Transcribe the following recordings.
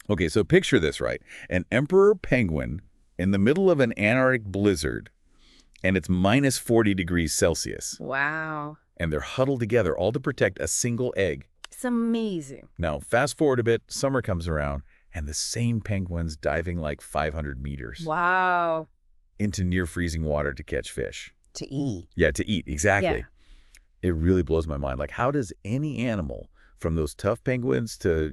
Okay, so picture this, right? An emperor penguin in the middle of an Antarctic blizzard, and it's minus 40 degrees Celsius. Wow. And they're huddled together, all to protect a single egg. It's amazing. Now, fast forward a bit, summer comes around, and the same penguin's diving like 500 meters Wow. into near-freezing water to catch fish. To eat. Yeah, to eat, exactly. Yeah. It really blows my mind. Like, how does any animal, from those tough penguins to,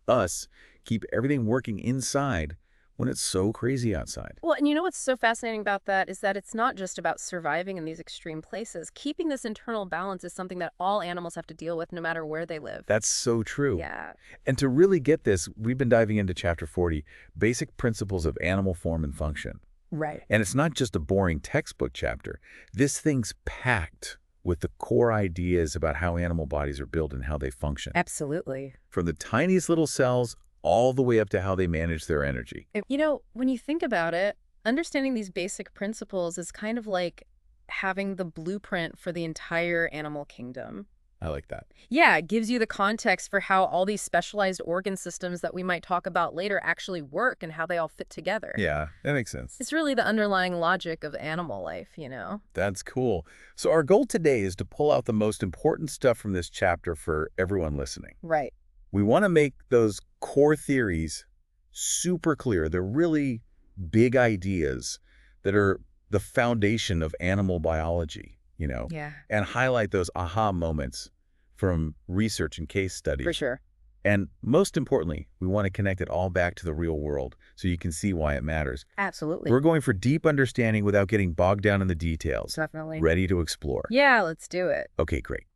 us, keep everything working inside when it's so crazy outside? Well, and you know what's so fascinating about that is that it's not just about surviving in these extreme places. Keeping this internal balance is something that all animals have to deal with no matter where they live. That's so true. Yeah. And to really get this, we've been diving into Chapter 40, Basic Principles of Animal Form and Function. Right. And it's not just a boring textbook chapter. This thing's packed with the core ideas about how animal bodies are built and how they function. Absolutely. From the tiniest little cells all the way up to how they manage their energy. You know, when you think about it, understanding these basic principles is kind of like having the blueprint for the entire animal kingdom. I like that. Yeah, it gives you the context for how all these specialized organ systems that we might talk about later actually work and how they all fit together. Yeah, that makes sense. It's really the underlying logic of animal life, you know? That's cool. So our goal today is to pull out the most important stuff from this chapter for everyone listening. Right. We want to make those core theories super clear. They're really big ideas that are the foundation of animal biology, Yeah, and highlight those aha moments from research and case studies. for sure. And most importantly, we want to connect it all back to the real world so you can see why it matters. Absolutely. We're going for deep understanding without getting bogged down in the details. Definitely. Ready to explore. Yeah, let's do it. Okay, great.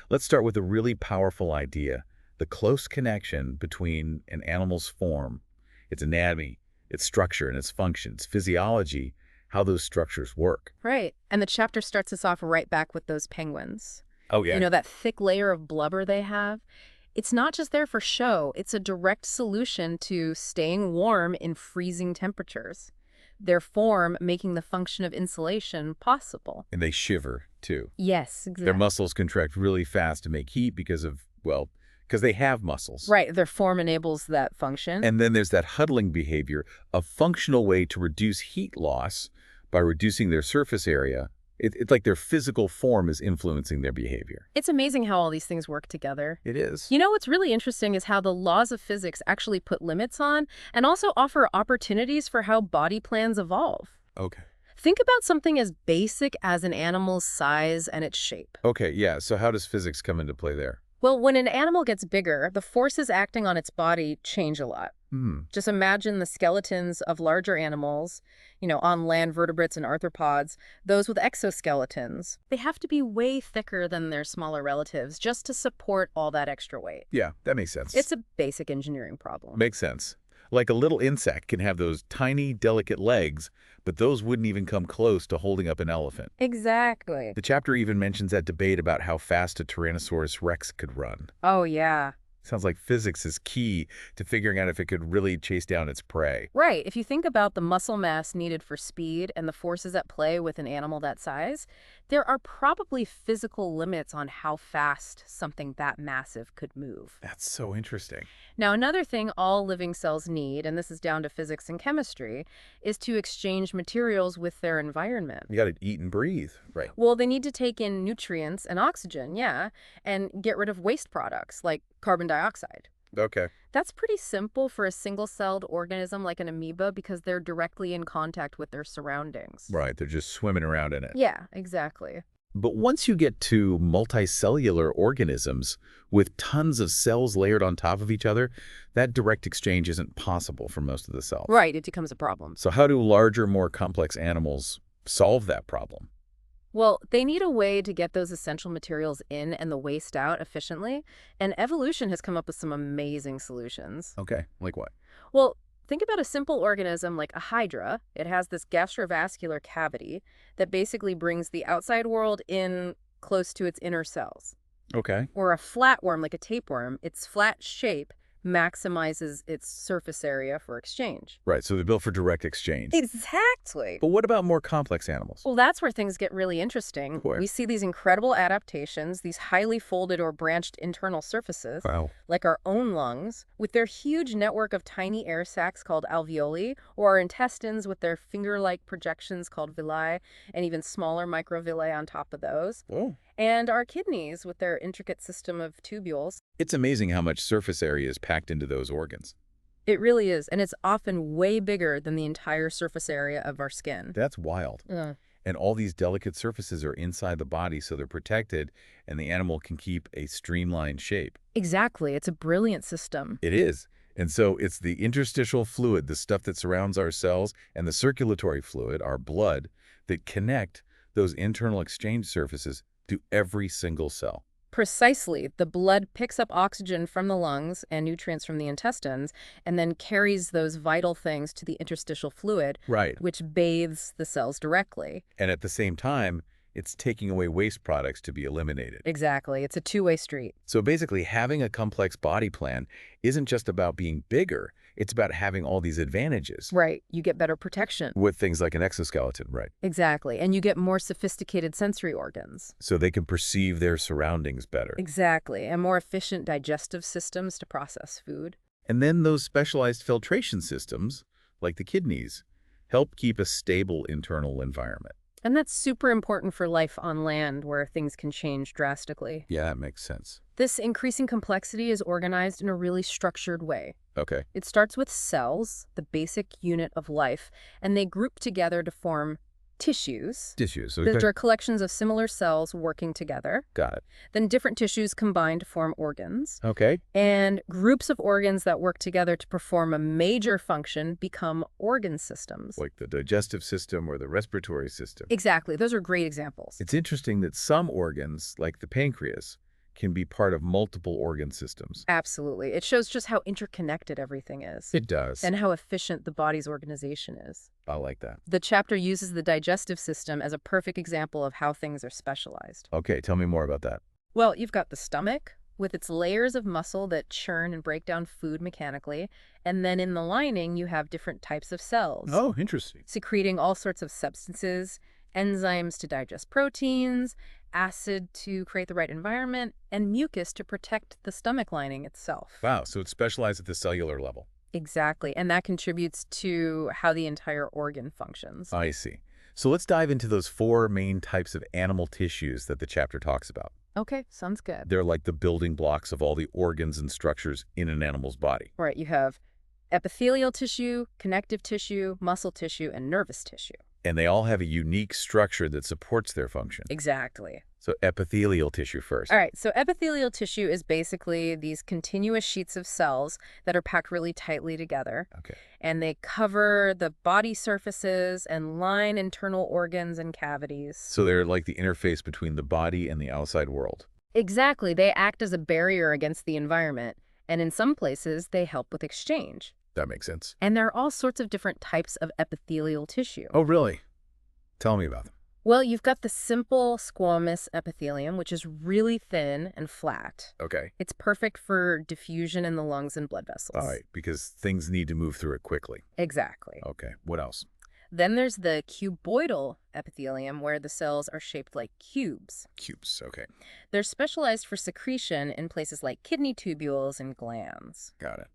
Let's start with a really powerful idea, the close connection between an animal's form, its anatomy, its structure, and its functions, physiology, how those structures work. Right. And the chapter starts us off right back with those penguins. Oh, yeah. You know, that thick layer of blubber they have? It's not just there for show. It's a direct solution to staying warm in freezing temperatures. Their form making the function of insulation possible. And they shiver, too. Yes, exactly. Their muscles contract really fast to make heat because they have muscles. Right, their form enables that function. And then there's that huddling behavior, a functional way to reduce heat loss by reducing their surface area. It's like their physical form is influencing their behavior. It's amazing how all these things work together. It is. You know, what's really interesting is how the laws of physics actually put limits on and also offer opportunities for how body plans evolve. Okay. Think about something as basic as an animal's size and its shape. Okay, yeah. So how does physics come into play there? Well, when an animal gets bigger, the forces acting on its body change a lot. Just imagine the skeletons of larger animals, on land vertebrates and arthropods, those with exoskeletons. They have to be way thicker than their smaller relatives just to support all that extra weight. Yeah, that makes sense. It's a basic engineering problem. Makes sense. Like a little insect can have those tiny, delicate legs, but those wouldn't even come close to holding up an elephant. Exactly. The chapter even mentions that debate about how fast a Tyrannosaurus Rex could run. Oh, yeah. Sounds like physics is key to figuring out if it could really chase down its prey. Right. If you think about the muscle mass needed for speed and the forces at play with an animal that size, there are probably physical limits on how fast something that massive could move. That's so interesting. Now, another thing all living cells need, and this is down to physics and chemistry, is to exchange materials with their environment. You got to eat and breathe, right? Well, they need to take in nutrients and oxygen, yeah, and get rid of waste products like carbon dioxide. Okay. That's pretty simple for a single-celled organism like an amoeba because they're directly in contact with their surroundings. Right, they're just swimming around in it. Yeah, exactly. But once you get to multicellular organisms with tons of cells layered on top of each other, that direct exchange isn't possible for most of the cells. Right, it becomes a problem. So how do larger, more complex animals solve that problem? Well, they need a way to get those essential materials in and the waste out efficiently, and evolution has come up with some amazing solutions. Okay, like what? Well, think about a simple organism like a hydra. It has this gastrovascular cavity that basically brings the outside world in close to its inner cells. Okay. Or a flatworm like a tapeworm, its flat shape maximizes its surface area for exchange. Right, so they're built for direct exchange. Exactly. But what about more complex animals? Well, that's where things get really interesting. Boy. We see these incredible adaptations, these highly folded or branched internal surfaces, Wow. like our own lungs, with their huge network of tiny air sacs called alveoli, or our intestines with their finger-like projections called villi, and even smaller microvilli on top of those. Oh. And our kidneys with their intricate system of tubules. It's amazing how much surface area is packed into those organs. It really is, and it's often way bigger than the entire surface area of our skin. That's wild. And all these delicate surfaces are inside the body, so they're protected, and the animal can keep a streamlined shape. Exactly. It's a brilliant system. It is. And so it's the interstitial fluid, the stuff that surrounds our cells, and the circulatory fluid, our blood, that connect those internal exchange surfaces to every single cell. Precisely. The blood picks up oxygen from the lungs and nutrients from the intestines, and then carries those vital things to the interstitial fluid, Right. which bathes the cells directly. And at the same time, it's taking away waste products to be eliminated. Exactly. It's a two-way street. So basically, having a complex body plan isn't just about being bigger. It's about having all these advantages. Right. You get better protection. With things like an exoskeleton, right? Exactly. And you get more sophisticated sensory organs. So they can perceive their surroundings better. Exactly. And more efficient digestive systems to process food. And then those specialized filtration systems, like the kidneys, help keep a stable internal environment. And that's super important for life on land, where things can change drastically. Yeah, that makes sense. This increasing complexity is organized in a really structured way. Okay. It starts with cells, the basic unit of life, and they group together to form tissues. Tissues. Those are collections of similar cells working together. Got it. Then different tissues combine to form organs. Okay. And groups of organs that work together to perform a major function become organ systems. Like the digestive system or the respiratory system. Exactly. Those are great examples. It's interesting that some organs, like the pancreas, can be part of multiple organ systems. Absolutely. It shows just how interconnected everything is. It does. And how efficient the body's organization is. I like that. The chapter uses the digestive system as a perfect example of how things are specialized. Okay, tell me more about that. Well, you've got the stomach, with its layers of muscle that churn and break down food mechanically, and then in the lining you have different types of cells. Oh, interesting. Secreting all sorts of substances, enzymes to digest proteins, acid to create the right environment, and mucus to protect the stomach lining itself. Wow, so it's specialized at the cellular level. Exactly, and that contributes to how the entire organ functions. I see. So let's dive into those 4 main types of animal tissues that the chapter talks about. Okay, sounds good. They're like the building blocks of all the organs and structures in an animal's body. Right, you have epithelial tissue, connective tissue, muscle tissue, and nervous tissue. And they all have a unique structure that supports their function. Exactly. So epithelial tissue first. All right, so epithelial tissue is basically these continuous sheets of cells that are packed really tightly together. Okay. And they cover the body surfaces and line internal organs and cavities. So they're like the interface between the body and the outside world. Exactly. They act as a barrier against the environment. And in some places, they help with exchange. That makes sense. And there are all sorts of different types of epithelial tissue. Oh, really? Tell me about them. Well, you've got the simple squamous epithelium, which is really thin and flat. Okay. It's perfect for diffusion in the lungs and blood vessels. All right, because things need to move through it quickly. Exactly. Okay, what else? Then there's the cuboidal epithelium, where the cells are shaped like cubes. Cubes, okay. They're specialized for secretion in places like kidney tubules and glands. Got it.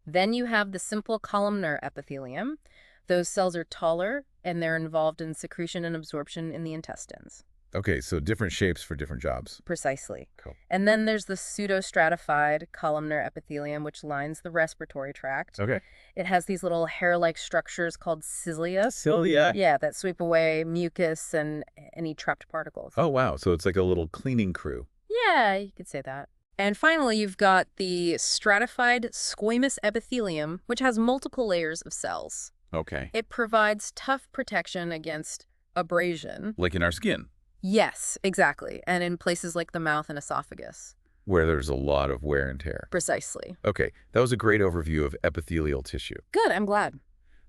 Then you have the simple columnar epithelium. Those cells are taller, and they're involved in secretion and absorption in the intestines. Okay, so different shapes for different jobs. Precisely. Cool. And then there's the pseudostratified columnar epithelium, which lines the respiratory tract. Okay. It has these little hair-like structures called cilia. Cilia? Yeah, that sweep away mucus and any trapped particles. Oh, wow, so it's like a little cleaning crew. Yeah, you could say that. And finally, you've got the stratified squamous epithelium, which has multiple layers of cells. Okay. It provides tough protection against abrasion. Like in our skin, Yes, exactly. And in places like the mouth and esophagus. where there's a lot of wear and tear. Precisely. Okay, that was a great overview of epithelial tissue. Good, I'm glad.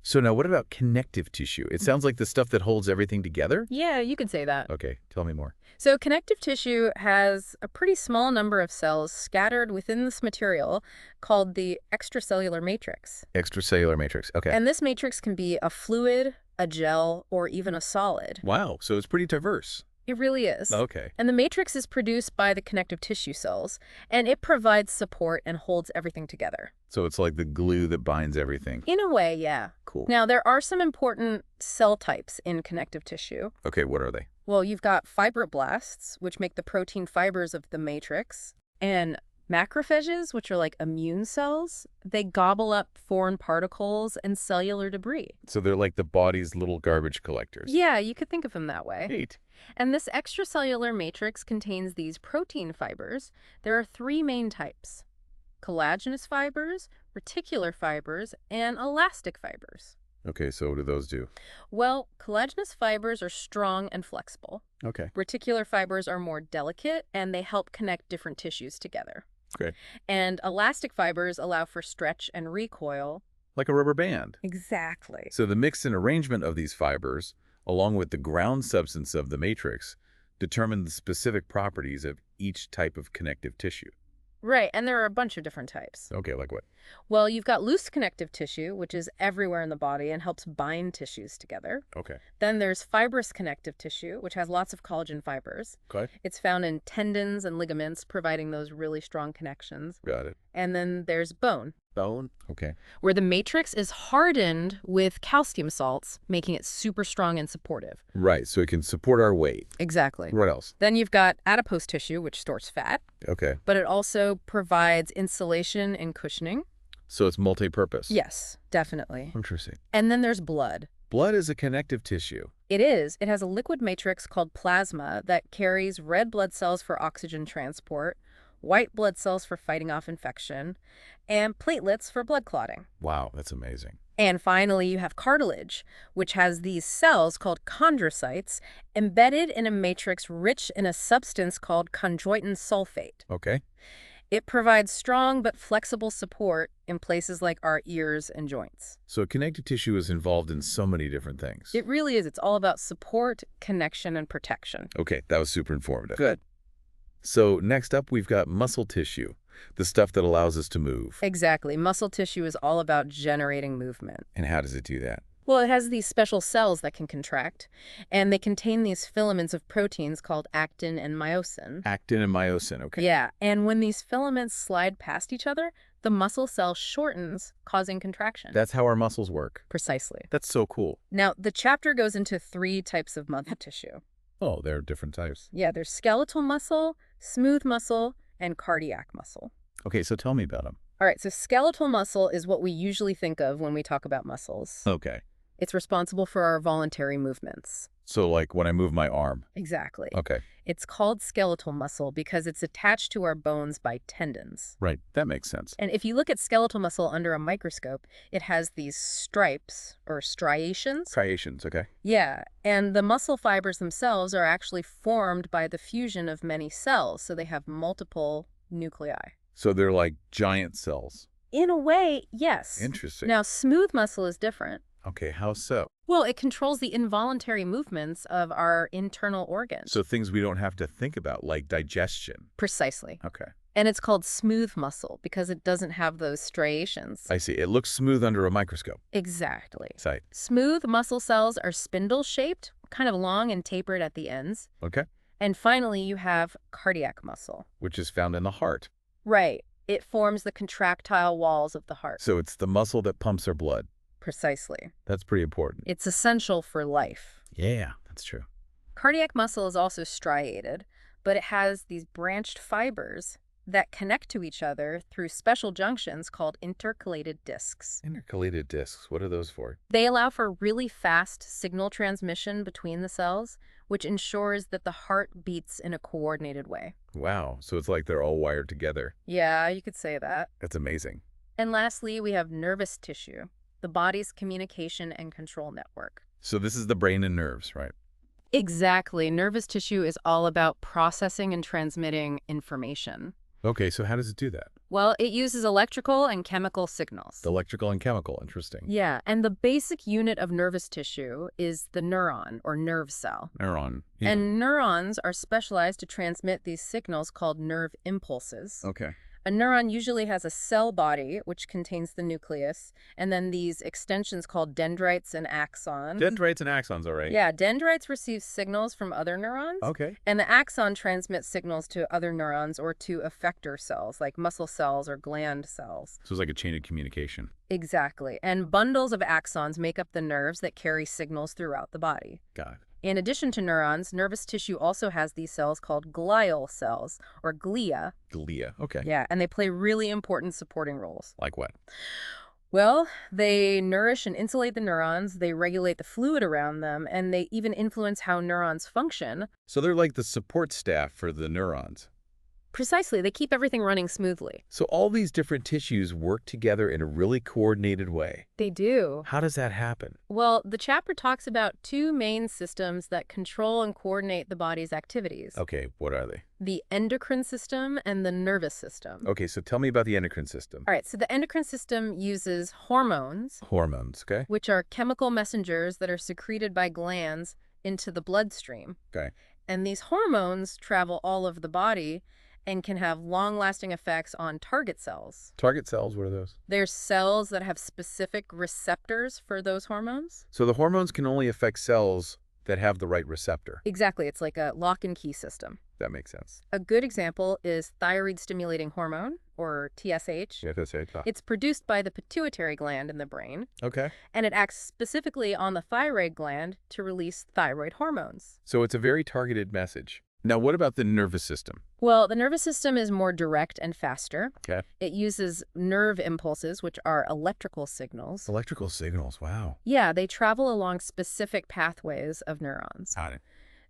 So now what about connective tissue? It sounds like the stuff that holds everything together? Yeah, you could say that. Okay, tell me more. So connective tissue has a pretty small number of cells scattered within this material called the extracellular matrix. Extracellular matrix. Okay. And this matrix can be a fluid, a gel, or even a solid. Wow, so it's pretty diverse. It really is. Okay. And the matrix is produced by the connective tissue cells, and it provides support and holds everything together. So it's like the glue that binds everything. In a way, yeah. Cool. Now, there are some important cell types in connective tissue. Okay, what are they? Well, you've got fibroblasts, which make the protein fibers of the matrix, and macrophages, which are like immune cells. They gobble up foreign particles and cellular debris. So they're like the body's little garbage collectors. Yeah, you could think of them that way. Neat. And this extracellular matrix contains these protein fibers. There are three main types: collagenous fibers, reticular fibers, and elastic fibers. Okay, so what do those do? Well, collagenous fibers are strong and flexible. Okay. Reticular fibers are more delicate, and they help connect different tissues together. Okay. And elastic fibers allow for stretch and recoil. Like a rubber band. Exactly. So the mix and arrangement of these fibers, along with the ground substance of the matrix, determine the specific properties of each type of connective tissue. Right, and there are a bunch of different types. Okay, like what? Well, you've got loose connective tissue, which is everywhere in the body and helps bind tissues together. Okay. Then there's fibrous connective tissue, which has lots of collagen fibers. Okay. It's found in tendons and ligaments, providing those really strong connections. Got it. And then there's bone, Bone? Okay. where the matrix is hardened with calcium salts, making it super strong and supportive. Right, so it can support our weight. Exactly. What else? Then you've got adipose tissue, which stores fat, Okay. but it also provides insulation and cushioning. So it's multi-purpose. Yes, definitely. Interesting. And then there's blood. Blood is a connective tissue. It is. It has a liquid matrix called plasma that carries red blood cells for oxygen transport, white blood cells for fighting off infection, and platelets for blood clotting. Wow, that's amazing. And finally, you have cartilage, which has these cells called chondrocytes embedded in a matrix rich in a substance called chondroitin sulfate. Okay. It provides strong but flexible support in places like our ears and joints. So connective tissue is involved in so many different things. It really is. It's all about support, connection, and protection. Okay, that was super informative. Good. So next up, we've got muscle tissue, the stuff that allows us to move. Exactly. Muscle tissue is all about generating movement. And how does it do that? Well, it has these special cells that can contract, and they contain these filaments of proteins called actin and myosin. Actin and myosin, okay. Yeah, and when these filaments slide past each other, the muscle cell shortens, causing contraction. That's how our muscles work. Precisely. That's so cool. Now, the chapter goes into three types of muscle tissue. Oh, there are different types. Yeah, there's skeletal muscle, smooth muscle, and cardiac muscle. Okay, so tell me about them. All right, so skeletal muscle is what we usually think of when we talk about muscles. Okay. It's responsible for our voluntary movements. So like when I move my arm. Exactly. Okay. It's called skeletal muscle because it's attached to our bones by tendons. Right, that makes sense. And if you look at skeletal muscle under a microscope, it has these stripes or striations. Striations, okay. Yeah, and the muscle fibers themselves are actually formed by the fusion of many cells, so they have multiple nuclei. So they're like giant cells. In a way, yes. Interesting. Now, smooth muscle is different. Okay, how so? Well, it controls the involuntary movements of our internal organs. So things we don't have to think about, like digestion. Precisely. Okay. And it's called smooth muscle because it doesn't have those striations. I see. It looks smooth under a microscope. Exactly. Sight. Smooth muscle cells are spindle-shaped, kind of long and tapered at the ends. Okay. And finally, you have cardiac muscle. Which is found in the heart. Right. It forms the contractile walls of the heart. So it's the muscle that pumps our blood. Precisely. That's pretty important. It's essential for life. Yeah, that's true. Cardiac muscle is also striated, but it has these branched fibers that connect to each other through special junctions called intercalated discs. Intercalated discs, what are those for? They allow for really fast signal transmission between the cells, which ensures that the heart beats in a coordinated way. Wow, so it's like they're all wired together. Yeah, you could say that. That's amazing. And lastly, we have nervous tissue, the body's communication and control network. So this is the brain and nerves, right? Exactly. Nervous tissue is all about processing and transmitting information. Okay, so how does it do that? Well, it uses electrical and chemical signals. The electrical and chemical, interesting. Yeah, and the basic unit of nervous tissue is the neuron or nerve cell. Neuron. Yeah. And neurons are specialized to transmit these signals called nerve impulses. Okay. A neuron usually has a cell body, which contains the nucleus, and then these extensions called dendrites and axons. Dendrites and axons, all right. Yeah, dendrites receive signals from other neurons, Okay. and the axon transmits signals to other neurons or to effector cells, like muscle cells or gland cells. So it's like a chain of communication. Exactly. And bundles of axons make up the nerves that carry signals throughout the body. Got it. In addition to neurons, nervous tissue also has these cells called glial cells, or glia. Glia. Okay. Yeah, and they play really important supporting roles. Like what? Well, they nourish and insulate the neurons, they regulate the fluid around them, and they even influence how neurons function. So they're like the support staff for the neurons. Precisely, they keep everything running smoothly. So all these different tissues work together in a really coordinated way. They do. How does that happen? Well, the chapter talks about two main systems that control and coordinate the body's activities. Okay, what are they? The endocrine system and the nervous system. Okay, so tell me about the endocrine system. All right, so the endocrine system uses hormones, Hormones, okay? which are chemical messengers that are secreted by glands into the bloodstream. Okay. And these hormones travel all over the body and can have long-lasting effects on target cells. Target cells, what are those? They're cells that have specific receptors for those hormones. So the hormones can only affect cells that have the right receptor. Exactly, it's like a lock and key system. That makes sense. A good example is thyroid-stimulating hormone, or TSH. Yeah, that's it. It's produced by the pituitary gland in the brain, Okay. and it acts specifically on the thyroid gland to release thyroid hormones. So it's a very targeted message. Now, what about the nervous system? Well, the nervous system is more direct and faster. Okay. It uses nerve impulses, which are electrical signals. Electrical signals, wow. Yeah, they travel along specific pathways of neurons. Got it.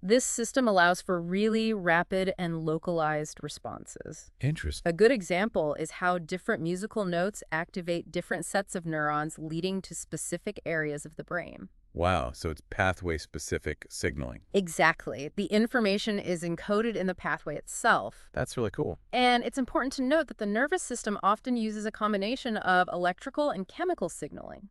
This system allows for really rapid and localized responses. Interesting. A good example is how different musical notes activate different sets of neurons, leading to specific areas of the brain. Wow, so it's pathway-specific signaling. Exactly. The information is encoded in the pathway itself. That's really cool. And it's important to note that the nervous system often uses a combination of electrical and chemical signaling.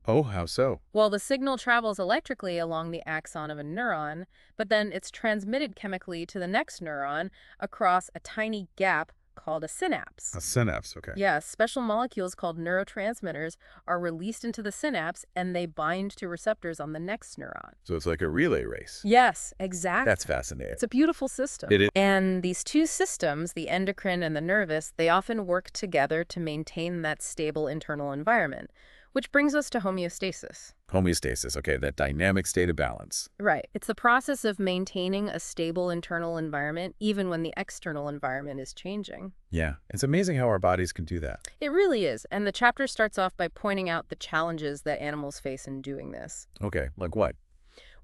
Oh, how so? Well, the signal travels electrically along the axon of a neuron, but then it's transmitted chemically to the next neuron across a tiny gap called a synapse. A synapse, okay. Yeah, special molecules called neurotransmitters are released into the synapse, and they bind to receptors on the next neuron. So it's like a relay race. Yes, exactly. That's fascinating. It's a beautiful system. It is. And these two systems, the endocrine and the nervous, they often work together to maintain that stable internal environment, which brings us to homeostasis. Homeostasis, okay, that dynamic state of balance. Right. It's the process of maintaining a stable internal environment even when the external environment is changing. Yeah, it's amazing how our bodies can do that. It really is. And the chapter starts off by pointing out the challenges that animals face in doing this. Okay, like what?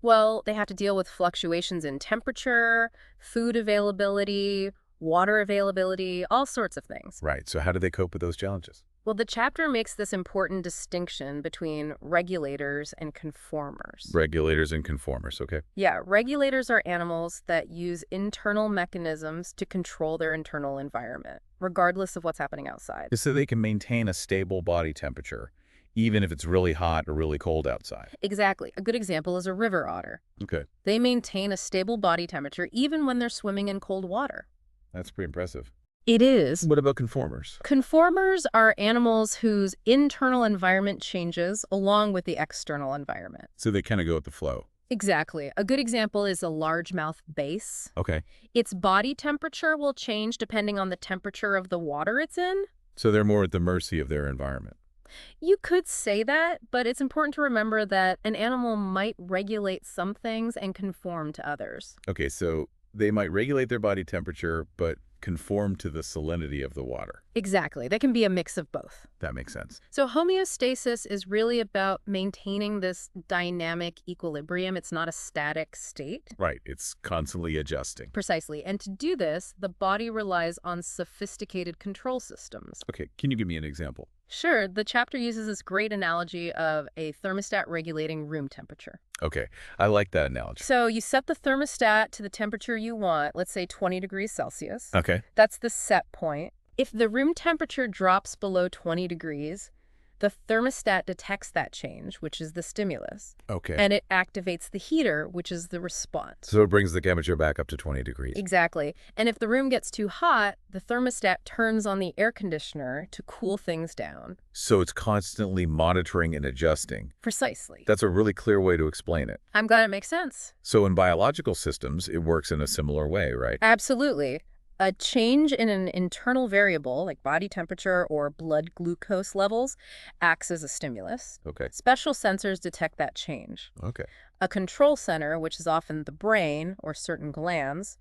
Well, they have to deal with fluctuations in temperature, food availability, water availability, all sorts of things. Right, so how do they cope with those challenges? Well, the chapter makes this important distinction between regulators and conformers. Regulators and conformers, okay. Yeah, regulators are animals that use internal mechanisms to control their internal environment, regardless of what's happening outside. So they can maintain a stable body temperature, even if it's really hot or really cold outside. Exactly. A good example is a river otter. Okay, They maintain a stable body temperature even when they're swimming in cold water. that's pretty impressive. It is. What about conformers? Conformers are animals whose internal environment changes along with the external environment. So they kind of go with the flow. Exactly. A good example is a largemouth bass. Okay, Its body temperature will change depending on the temperature of the water it's in. so they're more at the mercy of their environment. You could say that, but it's important to remember that an animal might regulate some things and conform to others. Okay, so they might regulate their body temperature, but conform to the salinity of the water. Exactly. They can be a mix of both. That makes sense. So homeostasis is really about maintaining this dynamic equilibrium. It's not a static state. Right, it's constantly adjusting. Precisely. And to do this, the body relies on sophisticated control systems. Okay, can you give me an example? Sure, the chapter uses this great analogy of a thermostat regulating room temperature. Okay, I like that analogy. So you set the thermostat to the temperature you want, let's say 20 degrees Celsius. Okay. That's the set point. If the room temperature drops below 20 degrees, the thermostat detects that change, which is the stimulus, Okay. and it activates the heater, which is the response. So it brings the temperature back up to 20 degrees. Exactly. And if the room gets too hot, the thermostat turns on the air conditioner to cool things down. So it's constantly monitoring and adjusting. Precisely. That's a really clear way to explain it. I'm glad it makes sense. So in biological systems, it works in a similar way, right? Absolutely. A change in an internal variable, like body temperature or blood glucose levels, acts as a stimulus. Okay. Special sensors detect that change. Okay. A control center, which is often the brain or certain glands,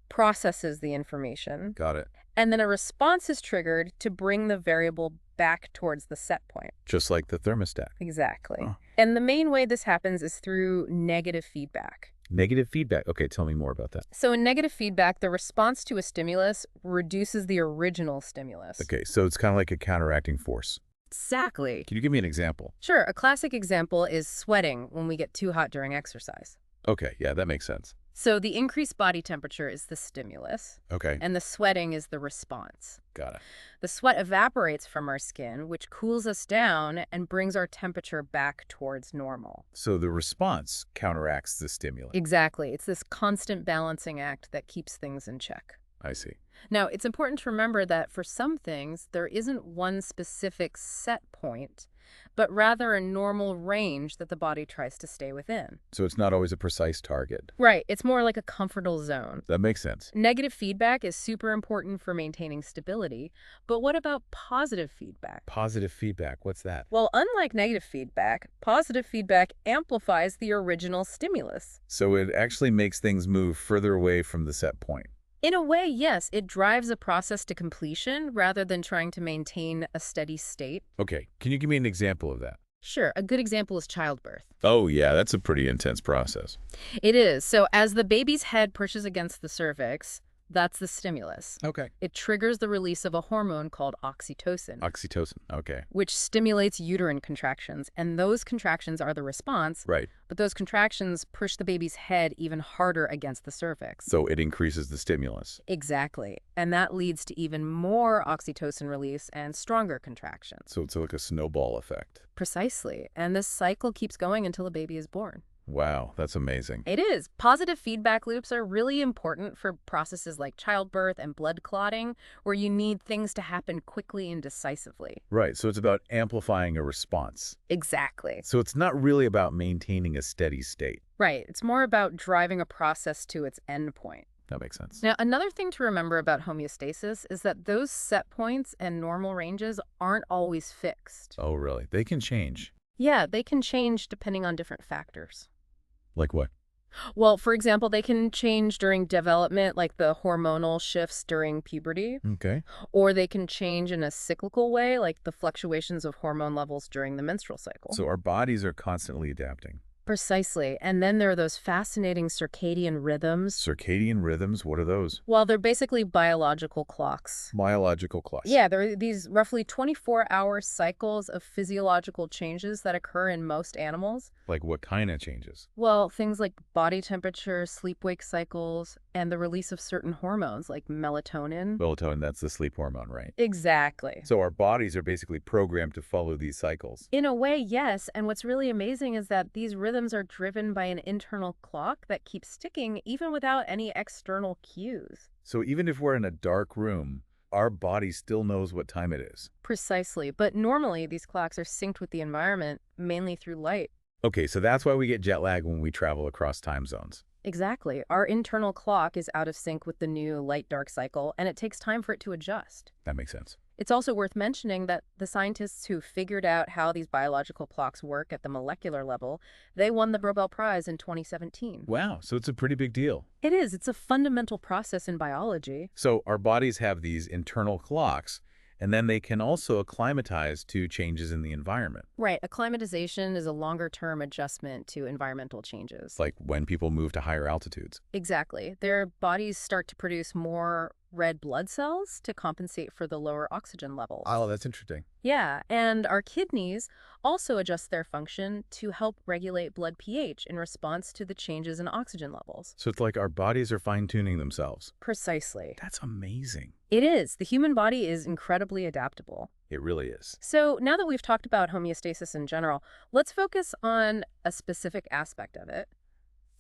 processes the information. Got it. And then a response is triggered to bring the variable back towards the set point. Just like the thermostat. Exactly. Huh. And the main way this happens is through negative feedback. Negative feedback. Okay, tell me more about that. So in negative feedback, the response to a stimulus reduces the original stimulus. Okay, so it's kind of like a counteracting force. Exactly. Can you give me an example? Sure, a classic example is sweating when we get too hot during exercise. Okay, yeah, that makes sense. So the increased body temperature is the stimulus, Okay, and the sweating is the response. got it. The sweat evaporates from our skin, which cools us down and brings our temperature back towards normal. So the response counteracts the stimulus. Exactly. It's this constant balancing act that keeps things in check. I see. Now, it's important to remember that for some things, there isn't one specific set point, but rather a normal range that the body tries to stay within. So it's not always a precise target. Right. It's more like a comfortable zone. That makes sense. Negative feedback is super important for maintaining stability, but what about positive feedback? Positive feedback, what's that? Well, unlike negative feedback, positive feedback amplifies the original stimulus. So it actually makes things move further away from the set point. In a way, yes, it drives a process to completion rather than trying to maintain a steady state. Okay, can you give me an example of that? Sure, a good example is childbirth. Oh, yeah, that's a pretty intense process. It is. So as the baby's head pushes against the cervix, that's the stimulus. Okay. It triggers the release of a hormone called oxytocin, Oxytocin, okay. which stimulates uterine contractions, and those contractions are the response, Right. but those contractions push the baby's head even harder against the cervix. So it increases the stimulus. Exactly. And that leads to even more oxytocin release and stronger contractions. So it's like a snowball effect. Precisely. And this cycle keeps going until a baby is born. Wow, that's amazing. It is. Positive feedback loops are really important for processes like childbirth and blood clotting, where you need things to happen quickly and decisively. Right, so it's about amplifying a response. Exactly. So it's not really about maintaining a steady state. Right. It's more about driving a process to its end point. That makes sense. Now, another thing to remember about homeostasis is that those set points and normal ranges aren't always fixed. Oh, really? They can change. Yeah, they can change depending on different factors. Like what? Well, for example, they can change during development, like the hormonal shifts during puberty, Okay. or they can change in a cyclical way, like the fluctuations of hormone levels during the menstrual cycle. So our bodies are constantly adapting. Precisely. And then there are those fascinating circadian rhythms. Circadian rhythms, what are those? Well, they're basically biological clocks. Biological clocks. Yeah, there are these roughly 24-hour cycles of physiological changes that occur in most animals. Like what kind of changes? Well, things like body temperature, sleep-wake cycles, and the release of certain hormones like melatonin. Melatonin, that's the sleep hormone, right? Exactly. So our bodies are basically programmed to follow these cycles. In a way, yes. And what's really amazing is that these rhythms are driven by an internal clock that keeps ticking even without any external cues. So even if we're in a dark room, our body still knows what time it is. Precisely. But normally, these clocks are synced with the environment, mainly through light. Okay, so that's why we get jet lag when we travel across time zones. Exactly. Our internal clock is out of sync with the new light-dark cycle, and it takes time for it to adjust. That makes sense. It's also worth mentioning that the scientists who figured out how these biological clocks work at the molecular level, they won the Nobel Prize in 2017. Wow, so it's a pretty big deal. It is. It's a fundamental process in biology. So our bodies have these internal clocks, and then they can also acclimatize to changes in the environment. Right. Acclimatization is a longer-term adjustment to environmental changes. Like when people move to higher altitudes. Exactly. Their bodies start to produce more red blood cells to compensate for the lower oxygen levels. Oh, that's interesting. Yeah, and our kidneys also adjust their function to help regulate blood pH in response to the changes in oxygen levels. So it's like our bodies are fine-tuning themselves. Precisely. That's amazing. It is. The human body is incredibly adaptable. It really is. So now that we've talked about homeostasis in general, let's focus on a specific aspect of it: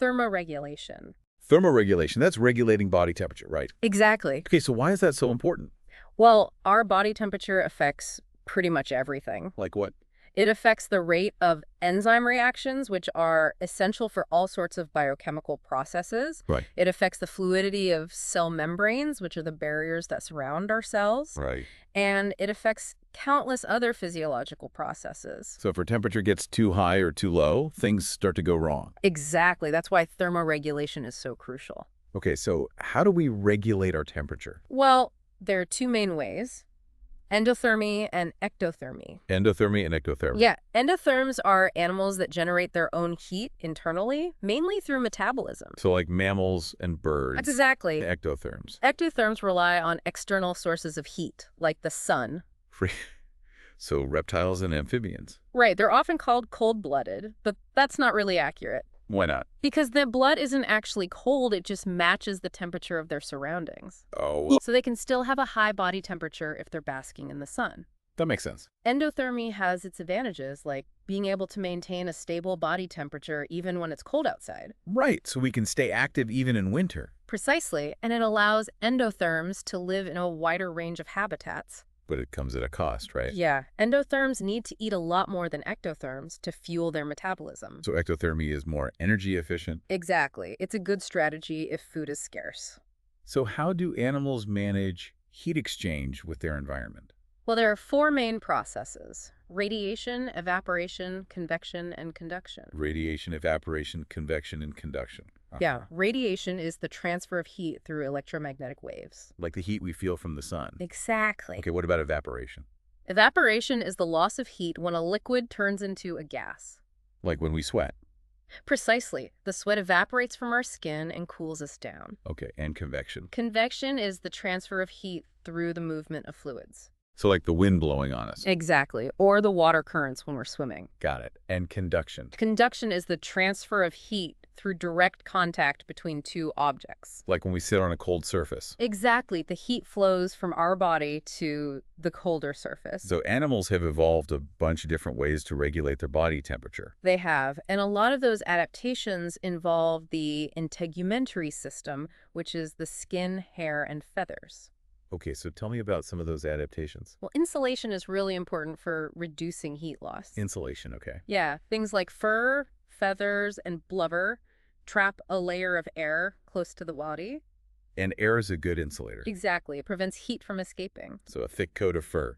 thermoregulation. Thermoregulation, that's regulating body temperature, right? Exactly. Okay, so why is that so important? Well, our body temperature affects pretty much everything. Like what? It affects the rate of enzyme reactions, which are essential for all sorts of biochemical processes. Right. It affects the fluidity of cell membranes, which are the barriers that surround our cells. Right. And it affects countless other physiological processes. So if our temperature gets too high or too low, things start to go wrong. Exactly. That's why thermoregulation is so crucial. Okay, so how do we regulate our temperature? Well, there are two main ways: endothermy and ectothermy. Endothermy and ectothermy. Yeah, endotherms are animals that generate their own heat internally, mainly through metabolism. So like mammals and birds. Exactly. Ectotherms. Ectotherms rely on external sources of heat, like the sun. Free. So reptiles and amphibians. Right, they're often called cold-blooded, but that's not really accurate. Why not? Because their blood isn't actually cold, it just matches the temperature of their surroundings. Oh, So they can still have a high body temperature if they're basking in the sun. that makes sense. Endothermy has its advantages, like being able to maintain a stable body temperature even when it's cold outside. Right, so we can stay active even in winter. Precisely, and it allows endotherms to live in a wider range of habitats. But it comes at a cost, right? Yeah, endotherms need to eat a lot more than ectotherms to fuel their metabolism. So ectothermy is more energy efficient. Exactly. It's a good strategy if food is scarce. So how do animals manage heat exchange with their environment? Well, there are four main processes: radiation, evaporation, convection, and conduction. Radiation, evaporation, convection, and conduction. Yeah, radiation is the transfer of heat through electromagnetic waves. Like the heat we feel from the sun. Exactly. Okay, what about evaporation? Evaporation is the loss of heat when a liquid turns into a gas. Like when we sweat. Precisely. The sweat evaporates from our skin and cools us down. Okay, and convection. Convection is the transfer of heat through the movement of fluids. So like the wind blowing on us. Exactly. Or the water currents when we're swimming. Got it. And conduction. Conduction is the transfer of heat through direct contact between two objects. Like when we sit on a cold surface. Exactly. The heat flows from our body to the colder surface. So animals have evolved a bunch of different ways to regulate their body temperature. They have. And a lot of those adaptations involve the integumentary system, which is the skin, hair, and feathers. Okay, so tell me about some of those adaptations. Well, insulation is really important for reducing heat loss. Insulation, okay. Yeah, things like fur, feathers, and blubber trap a layer of air close to the body. And air is a good insulator. Exactly. It prevents heat from escaping. So a thick coat of fur.